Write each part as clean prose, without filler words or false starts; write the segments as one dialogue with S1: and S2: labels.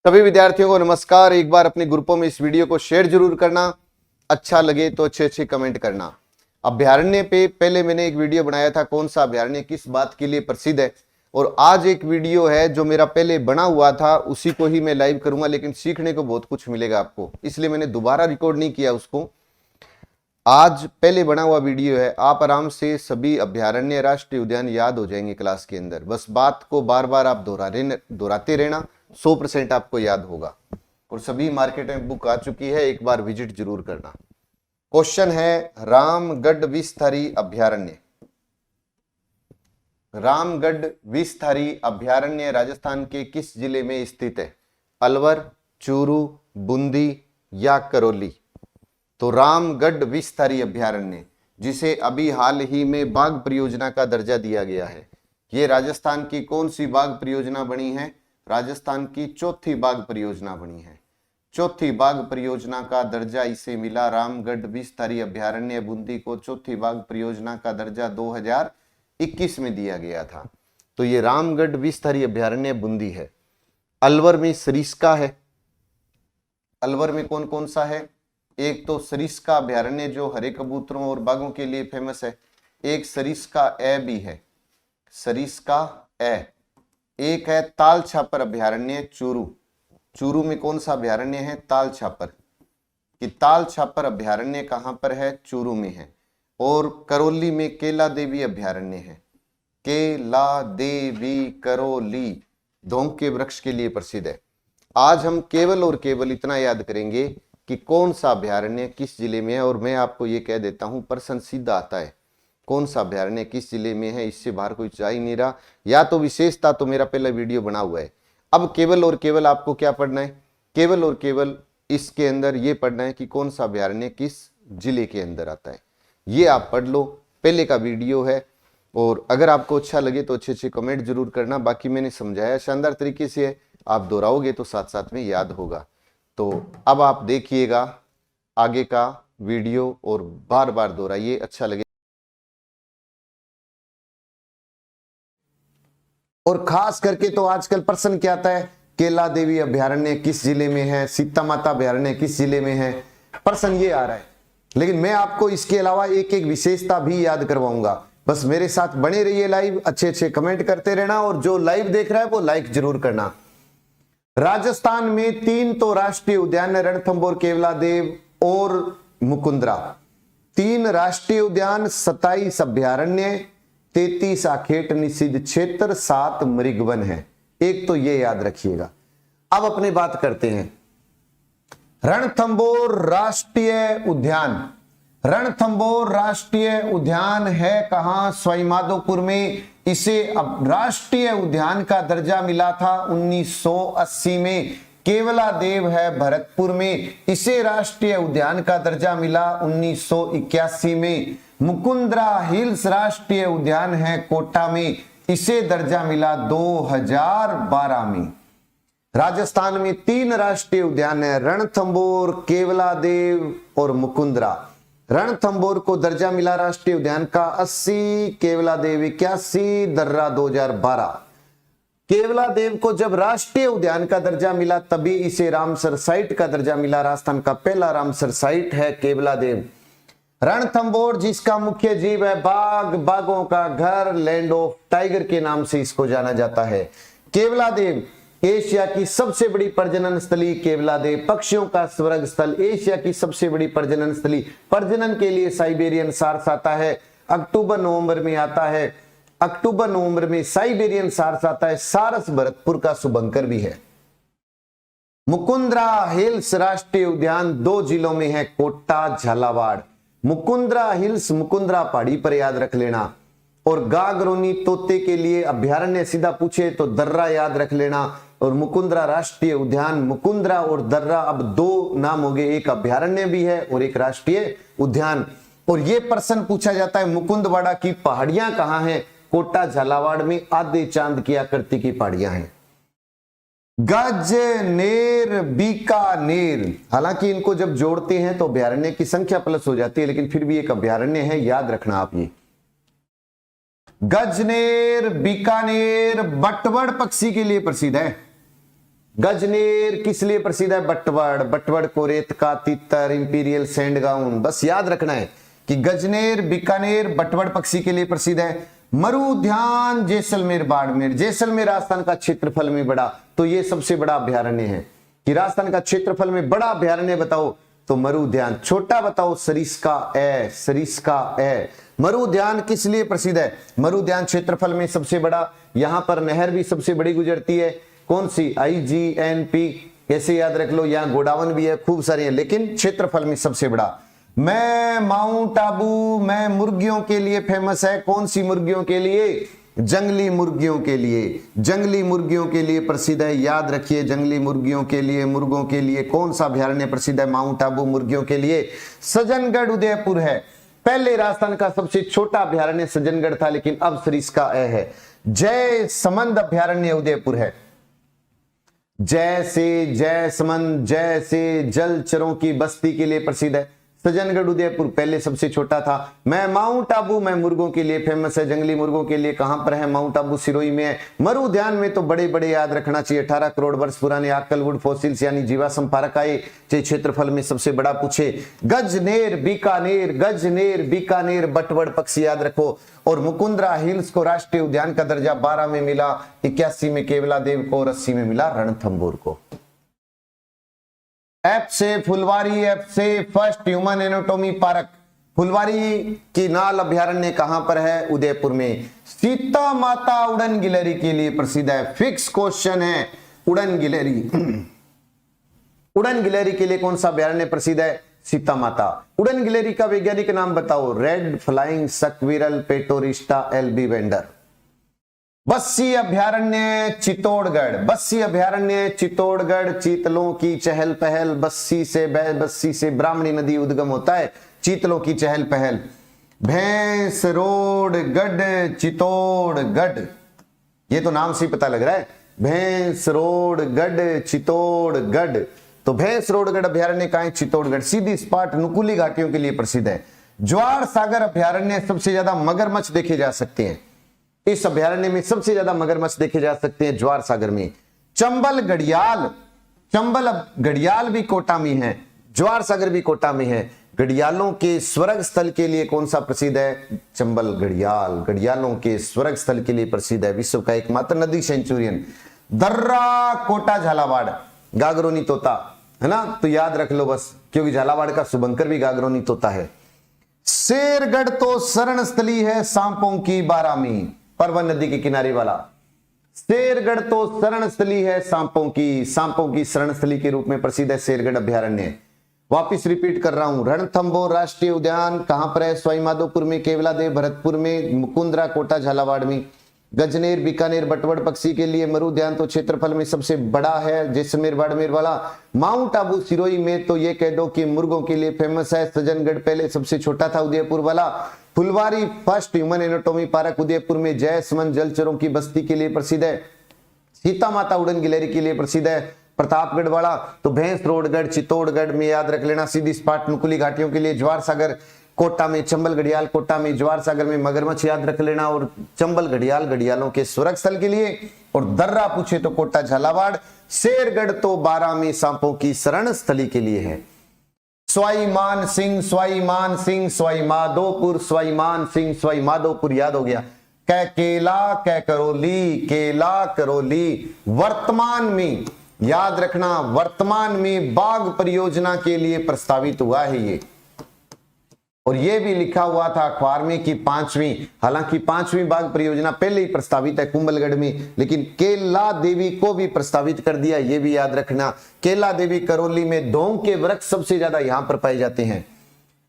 S1: सभी विद्यार्थियों को नमस्कार। एक बार अपने ग्रुपों में इस वीडियो को शेयर जरूर करना, अच्छा लगे तो अच्छे अच्छे कमेंट करना। अभ्यारण्य पे पहले मैंने एक वीडियो बनाया था, कौन सा अभ्यारण्य किस बात के लिए प्रसिद्ध है, और आज एक वीडियो है जो मेरा पहले बना हुआ था, उसी को ही मैं लाइव करूंगा, लेकिन सीखने को बहुत कुछ मिलेगा आपको, इसलिए मैंने दोबारा रिकॉर्ड नहीं किया उसको। आज पहले बना हुआ वीडियो है, आप आराम से सभी अभ्यारण्य राष्ट्रीय उद्यान याद हो जाएंगे क्लास के अंदर। बस बात को बार बार आप दोहराते रहना, 100% आपको याद होगा। और सभी मार्केट में बुक आ चुकी है, एक बार विजिट जरूर करना। क्वेश्चन है, रामगढ़ विषधारी अभ्यारण्य। रामगढ़ विषधारी अभ्यारण्य राजस्थान के किस जिले में स्थित है? अलवर, चूरू, बूंदी या करौली? तो रामगढ़ विषधारी अभ्यारण्य, जिसे अभी हाल ही में बाघ परियोजना का दर्जा दिया गया है, ये राजस्थान की कौन सी बाघ परियोजना बनी है? राजस्थान की चौथी बाघ परियोजना बनी है। चौथी बाघ परियोजना का दर्जा इसे मिला। रामगढ़ विषधारी अभ्यारण्य बूंदी को चौथी बाघ परियोजना का दर्जा 2021 में दिया गया था। तो ये रामगढ़ विषधारी अभ्यारण्य बूंदी है। अलवर में सरिस्का है। अलवर में कौन कौन सा है? एक तो सरिस्का अभ्यारण्य जो हरे कबूतरों और बाघों के लिए फेमस है, एक सरिस्का ए भी है, सरिस्का ए। एक है ताल छापर अभ्यारण्य चूरू। चूरू में कौन सा अभ्यारण्य है? ताल छापर। कि ताल छापर अभ्यारण्य कहां पर है? चूरू में है। और करौली में केला देवी अभ्यारण्य है। केला देवी करौली धोंक के वृक्ष के लिए प्रसिद्ध है। आज हम केवल और केवल इतना याद करेंगे कि कौन सा अभ्यारण्य किस जिले में है, और मैं आपको ये कह देता हूं, प्रश्न सीधा आता है, कौन सा अभ्यारण्य किस जिले में है, इससे बाहर कोई जा ही नहीं रहा। या तो विशेषता तो मेरा पहला वीडियो बना हुआ है। अब केवल और केवल आपको क्या पढ़ना है? केवल और केवल इसके अंदर ये पढ़ना है कि कौन सा अभ्यारण्य किस जिले के अंदर आता है। ये आप पढ़ लो, पहले का वीडियो है। और अगर आपको अच्छा लगे तो अच्छे अच्छे कमेंट जरूर करना। बाकी मैंने समझाया शानदार तरीके से है, आप दोहराओगे तो साथ साथ में याद होगा। तो अब आप देखिएगा आगे का वीडियो और बार बार दोहराइए, अच्छा लगे। और खास करके तो आजकल प्रश्न क्या आता है, केला देवी अभ्यारण्य किस जिले में है, सीता माता अभ्यारण्य किस जिले में है, प्रश्न ये आ रहा है। लेकिन मैं आपको इसके अलावा एक एक विशेषता भी याद करवाऊंगा। बस मेरे साथ बने रहिए लाइव, अच्छे अच्छे कमेंट करते रहना, और जो लाइव देख रहा है वो लाइक जरूर करना। राजस्थान में 3 तो राष्ट्रीय उद्यान है, रणथंभौर, केवलादेव और मुकुंदरा। 3 राष्ट्रीय उद्यान, 27 अभ्यारण्य, 33 आखेट निषिद्ध क्षेत्र, 7 मृगवन है। एक तो ये याद रखिएगा। अब अपनी बात करते हैं। रणथंभौर राष्ट्रीय उद्यान। रणथंभौर राष्ट्रीय उद्यान है कहां? सवाईमाधोपुर में। इसे अब राष्ट्रीय उद्यान का दर्जा मिला था 1980 में। केवलादेव है भरतपुर में, इसे राष्ट्रीय उद्यान का दर्जा मिला 1981 में। मुकुंदरा हिल्स राष्ट्रीय उद्यान है कोटा में, इसे दर्जा मिला 2012 में। राजस्थान में 3 राष्ट्रीय उद्यान है, रणथंभौर, केवलादेव और मुकुंदरा। रणथंभौर को दर्जा मिला राष्ट्रीय उद्यान का 80, केवलादेव 81, दर्रा 2012। केवलादेव को जब राष्ट्रीय उद्यान का दर्जा मिला तभी इसे रामसर साइट का दर्जा मिला। राजस्थान का पहला रामसर साइट है केवलादेव। रणथंभौर जिसका मुख्य जीव है बाघ, बाघों का घर, लैंड ऑफ टाइगर के नाम से इसको जाना जाता है। केवलादेव एशिया की सबसे बड़ी प्रजनन स्थली। केवलादेव पक्षियों का स्वर्ग स्थल, एशिया की सबसे बड़ी प्रजनन स्थली। प्रजनन के लिए साइबेरियन सार्स आता है, अक्टूबर नवंबर में आता है। अक्टूबर नवंबर में साइबेरियन सार्स आता है। सारस भरतपुर का शुभंकर भी है। मुकुंदरा हिल्स राष्ट्रीय उद्यान 2 जिलों में है, कोटा, झालावाड़। मुकुंदरा हिल्स मुकुंदरा पहाड़ी पर याद रख लेना। और गागरोनी तोते के लिए अभ्यारण्य सीधा पूछे तो दर्रा याद रख लेना। और मुकुंदरा राष्ट्रीय उद्यान, मुकुंदरा और दर्रा अब 2 नाम हो गए, एक अभ्यारण्य भी है और एक राष्ट्रीय उद्यान। और ये प्रश्न पूछा जाता है, मुकुंदवाड़ा की पहाड़ियां कहां हैं? कोटा, झालावाड़ में आधे चांद की आकृति की पहाड़ियां हैं। गजनेर, बीकानेर, हालांकि इनको जब जोड़ते हैं तो अभ्यारण्य की संख्या प्लस हो जाती है, लेकिन फिर भी एक अभ्यारण्य है, याद रखना आप ये। गजनेर, बीकानेर बटवड़ पक्षी के लिए प्रसिद्ध है। गजनेर किस लिए प्रसिद्ध है? बटवड़, बटवड़ को रेत का तीतर, इंपीरियल सैंडगाउन। बस याद रखना है कि गजनेर, बीकानेर, बटवड़ पक्षी के लिए प्रसिद्ध है। मरु उद्यान जैसलमेर, बाड़मेर। जैसलमेर राजस्थान का क्षेत्रफल में बड़ा, तो ये सबसे बड़ा अभ्यारण्य है। कि राजस्थान का क्षेत्रफल में बड़ा अभ्यारण्य बताओ तो मरु उद्यान। छोटा बताओ सरिस्का ए, सरिस्का ए। मरु उद्यान किस लिए प्रसिद्ध है? मरु उद्यान क्षेत्रफल में सबसे बड़ा, यहां पर नहर भी सबसे बड़ी गुजरती है। कौन सी? IGNP। कैसे याद रख लो, यहां गोडावन भी है, खूब सारे हैं, लेकिन क्षेत्रफल में सबसे बड़ा। मैं माउंट आबू, मैं मुर्गियों के लिए फेमस है। कौन सी मुर्गियों के लिए? जंगली मुर्गियों के लिए। जंगली मुर्गियों के लिए प्रसिद्ध है, याद रखिए। जंगली मुर्गियों के लिए, मुर्गों के लिए कौन सा अभ्यारण्य प्रसिद्ध है? माउंट आबू मुर्गियों के लिए। सज्जनगढ़ उदयपुर है। पहले राजस्थान का सबसे छोटा अभ्यारण्य सज्जनगढ़ था, लेकिन अब सरिस्का ए है। जय समंद अभ्यारण्य उदयपुर है। जैसे जयसमंद, जैसे जलचरों की बस्ती के लिए प्रसिद्ध है। सज्जनगढ़ उदयपुर पहले सबसे छोटा था। मैं माउंट आबू, मैं मुर्गों के लिए फेमस है। जंगली मुर्गों के लिए कहां पर है? माउंट आबू सिरोही में है। मरु उद्यान में तो बड़े बड़े याद रखना चाहिए। 18 करोड़ वर्ष पुराने आर्कलवुड फॉसिल्स यानी जीवाश्म पारक आए, चाहे क्षेत्रफल में सबसे बड़ा पूछे। गजनेर, बीकानेर, गजनेर, बीकानेर, बटवड़ पक्षी याद रखो। और मुकुंदरा हिल्स को राष्ट्रीय उद्यान का दर्जा 12 में मिला, 81 में केवलादेव को और 80 में मिला रणथंभौर को। एफ से फुलवारी, एफ से फर्स्ट ह्यूमन एनाटॉमी पार्क। फुलवारी की नाल अभ्यारण्य कहां पर है? उदयपुर में। सीता माता उड़न गिलहरी के लिए प्रसिद्ध है। फिक्स क्वेश्चन है, उड़न गिलहरी। उड़न गिलहरी के लिए कौन सा अभ्यारण्य प्रसिद्ध है? सीता माता। उड़न गिलहरी का वैज्ञानिक नाम बताओ। रेड फ्लाइंग सक्विरल पेटोरिस्टा एल्बी वेंडर। बस्सी अभ्यारण्य चित्तौड़गढ़। बस्सी अभ्यारण्य चित्तौड़गढ़। चीतलों की चहल पहल। बस्सी से ब्राह्मणी नदी उद्गम होता है। चीतलों की चहल पहल। भैंस रोड गढ़ चित्तौड़गढ़, ये तो नाम से पता लग रहा है। भैंस रोड गढ़ चित्तौड़गढ़। तो भैंस रोडगढ़ अभ्यारण्य कहां है? चित्तौड़गढ़। सीधी स्पॉट नुकुली घाटियों के लिए प्रसिद्ध है। ज्वार सागर अभ्यारण्य सबसे ज्यादा मगरमच्छ देखे जा सकते हैं। इस अभ्यारण्य में सबसे ज्यादा मगरमच्छ देखे जा सकते हैं ज्वार सागर में। चंबल घड़ियाल, चंबल घड़ियाल भी कोटा में है, ज्वार सागर भी कोटा में है। घड़ियालों के स्वर्ग स्थल के लिए कौन सा प्रसिद्ध है? चंबल घड़ियाल। घड़ियालों के स्वर्ग स्थल के लिए प्रसिद्ध है, विश्व का एकमात्र नदी सेंचुरियन। दर्रा कोटा झालावाड़, गागरोनी तोता है ना, तो याद रख लो बस, क्योंकि झालावाड़ का शुभंकर भी गागरोनी तोता है। शेरगढ़ तो शरण स्थली है सांपों की बारामी, परवन नदी के किनारे वाला। शेरगढ़ तो शरण स्थली है सांपों की शरण स्थली के रूप में प्रसिद्ध है शेरगढ़ अभ्यारण्य। वापिस रिपीट कर रहा हूं, रणथंभौर राष्ट्रीय उद्यान कहां पर है? सवाईमाधोपुर में, केवलादेव भरतपुर में, मुकुंदरा कोटा झालावाड़ में। गजनेर बीकानेर बटवड़ पक्षी के लिए। मरु उद्यान तो क्षेत्रफल में सबसे बड़ा है, जैसलमेर बाड़मेर वाला। माउंट आबू सिरोही में तो ये कह दो कि मुर्गों के लिए फेमस है। सज्जनगढ़ पहले सबसे छोटा था, उदयपुर वाला। Phulwari first human anatomy park Udaipur में। जयसमंद जलचरों की बस्ती के लिए प्रसिद्ध है। सीता माता उड़न गिलहरी के लिए प्रसिद्ध है। प्रतापगढ़ वाला तो भैंस रोडगढ़ चित्तौड़गढ़ में याद रख लेना। सीधी स्पॉट नुकुली घाटियों के लिए। ज्वार सागर कोटा में, चंबल घड़ियाल कोटा में, ज्वार सागर में मगरमच्छ याद रख लेना। और चंबल घड़ियाल घड़ियालों के स्वर्ग स्थल के लिए। और दर्रा पूछे तो कोटा झालावाड़। शेरगढ़ तो 12 में सांपों की शरण स्थली के लिए है। स्वाईमान सिंह, स्वाईमान सिंह, स्वाईमाधोपुर, स्वाईमान सिंह, स्वाईमाधोपुर याद हो गया। केला कै करौली, केला करौली। वर्तमान में याद रखना, वर्तमान में बाघ परियोजना के लिए प्रस्तावित हुआ है ये। और ये भी लिखा हुआ था अखबार में कि 5वीं, हालांकि 5वीं बाघ परियोजना पहले ही प्रस्तावित है कुंभलगढ़ में, लेकिन केला देवी को भी प्रस्तावित कर दिया, ये भी याद रखना। केला देवी करौली में। धोंग के वृक्ष सबसे ज्यादा यहां पर पाए जाते हैं।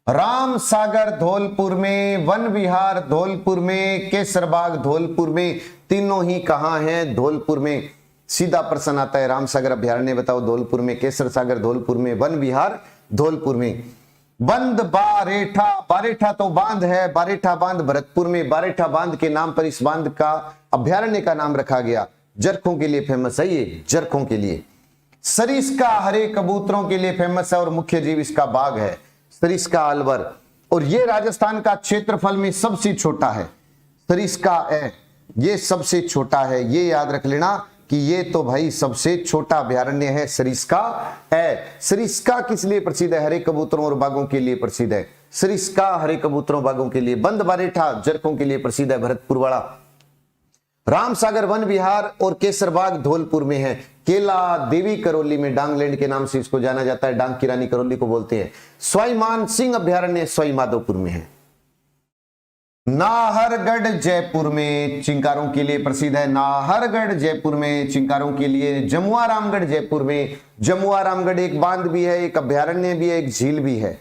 S1: राम सागर धौलपुर में, वन विहार धौलपुर में, केसर बाग धौलपुर में। तीनों ही कहां हैं? धौलपुर में। सीधा प्रश्न आता है, राम सागर अभ्यारण्य बताओ धौलपुर में, केसर सागर धौलपुर में, वन विहार धौलपुर में। बंद बारेठा, बारेठा तो बांध है, बारेठा बांध भरतपुर में। बारेठा बांध के नाम पर इस बांध का अभ्यारण्य का नाम रखा गया। जरखों के लिए फेमस है ये, जरखों के लिए। सरिस्का हरे कबूतरों के लिए फेमस है और मुख्य जीव इसका बाघ है, सरिस्का अलवर। और ये राजस्थान का क्षेत्रफल में सबसे छोटा है। सरिस्का ये सबसे छोटा है, ये याद रख लेना। कि ये तो भाई सबसे छोटा अभ्यारण्य है सरिस्का ए। सरिस्का किस लिए प्रसिद्ध है? हरे कबूतरों और बाघों के लिए प्रसिद्ध है। सरिस्का हरे कबूतरों बाघों के लिए। बंद बारेठा जरकों के लिए प्रसिद्ध है, भरतपुर वाला। रामसागर वन विहार और केसरबाग धौलपुर में है। केला देवी करौली में, डांगलैंड के नाम से इसको जाना जाता है, डांग की रानी करौली को बोलते हैं। सवाई मानसिंह अभ्यारण्य सवाई माधोपुर में है। नाहरगढ़ जयपुर में चिंकारों के लिए प्रसिद्ध है। नाहरगढ़ जयपुर में चिंकारों के लिए। जमुआ रामगढ़ जयपुर में। जमुआ रामगढ़ एक बांध भी है, एक अभ्यारण्य भी है, एक झील भी है।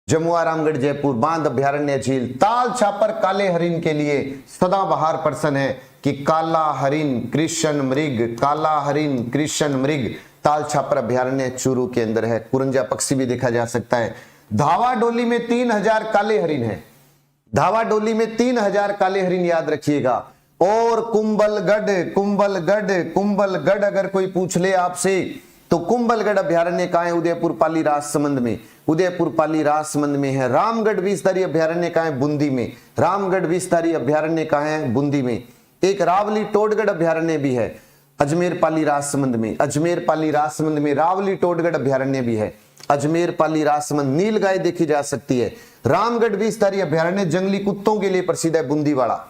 S1: जमुआ रामगढ़ जयपुर बांध, अभ्यारण्य, झील। ताल छापर काले हरिन के लिए सदाबहार प्रश्न है कि काला हरिन कृष्ण मृग, काला हरिन कृष्ण मृग ताल छापर अभ्यारण्य चूरू के अंदर है। कुरंजा पक्षी भी देखा जा सकता है। धावा डोली में 3000 काले हरिन है। धावा डोली में 3000 काले हरिन याद रखिएगा। और कुंभलगढ़, कुंभलगढ़, कुंभलगढ़ अगर कोई पूछ ले आपसे तो कुंभलगढ़ अभ्यारण्य कहाँ है? उदयपुर पाली राजसमंद में। उदयपुर पाली राजसमंद में है। रामगढ़ विस्तारी अभ्यारण्य कहाँ है? बूंदी में। रामगढ़ विस्तारी अभ्यारण्य कहाँ है? बूंदी में। एक रावली टोडगढ़ अभ्यारण्य भी है अजमेर पाली राजसमंद में। अजमेर पाली राजसमंद में रावली टोडगढ़ अभ्यारण्य भी है। अजमेर पाली राजसमंद। नीलगाय देखी जा सकती है। रामगढ़ विस्तारी अभ्यारण्य जंगली कुत्तों के लिए प्रसिद्ध है, बूंदी वाला।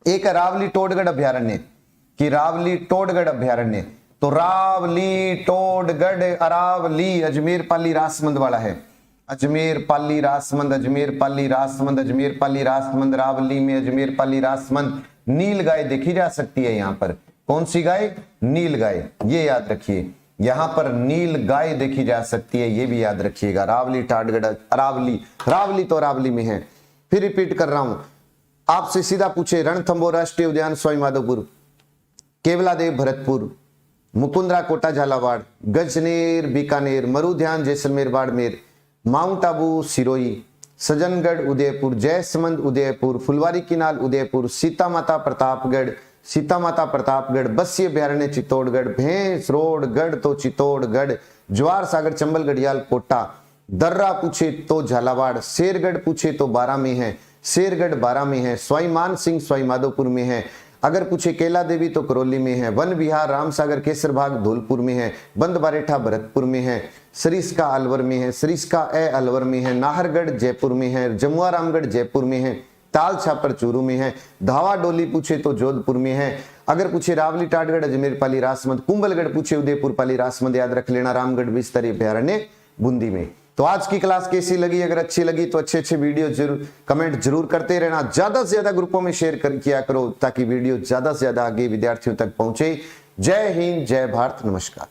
S1: एक है रावली टोडगढ़ अभ्यारण्य कि रावली टोडगढ़ अभ्यारण्य, तो रावली टोडगढ़ अरावली अजमेर पाली राजसमंद वाला है। अजमेर पाली राजसमंद, अजमेर पाली राजसमंद, अजमेर पाली राजसमंद, रावली में अजमेर पाली राजसमंद। नील गाय देखी जा सकती है यहाँ पर। कौन सी गाय? नील गाय, ये याद रखिए। यहां पर नील गाय देखी जा सकती है, ये भी याद रखिएगा। रावली टाडगढ़ अरावली, रावली तो अरावली में है। फिर रिपीट कर रहा हूं, आपसे सीधा पूछे रणथंभौर राष्ट्रीय उद्यान सवाई माधोपुर, केवलादेव भरतपुर, मुकुंदरा कोटा झालावाड़, गजनेर बीकानेर, मरुध्यान जैसलमेर बाड़मेर, माउंट आबू सिरोही, सज्जनगढ़ उदयपुर, जयसमंद उदयपुर, फुलवारी किनाल उदयपुर, सीता माता प्रतापगढ़, सीता माता प्रतापगढ़, बस्सी अभ्यारण्य चित्तौड़गढ़, भैंस रोड गढ़ तो चित्तौड़गढ़, ज्वार सागर चंबल गढ़ियाल कोटा, दर्रा पूछे तो झालावाड़, शेरगढ़ पूछे तो 12 में है, शेरगढ़ 12 में है, सवाई मानसिंह सवाई माधोपुर में है। अगर पूछे केला देवी तो करौली में है। वन विहार रामसागर केसरबाग धौलपुर में है। बंद बारेठा भरतपुर में है। सरिस्का अलवर में है। सरिस्का ए अलवर में है। नाहरगढ़ जयपुर में है। जमुआ रामगढ़ जयपुर में है। ताल छापर चूरू में है। धावा डोली पूछे तो जोधपुर में है। अगर पूछे रावली टाटगढ़ अजमेर पाली राजसमंद, कुंभलगढ़ पूछे उदयपुर पाली राजसमंद याद रख लेना। रामगढ़ विस्तारी अभ्यारण्य बूंदी में। तो आज की क्लास कैसी लगी? अगर अच्छी लगी तो अच्छे वीडियो जरूर कमेंट जरूर करते रहना। ज्यादा से ज्यादा ग्रुपों में शेयर किया करो ताकि वीडियो ज्यादा से ज्यादा आगे विद्यार्थियों तक पहुंचे। जय हिंद, जय भारत, नमस्कार।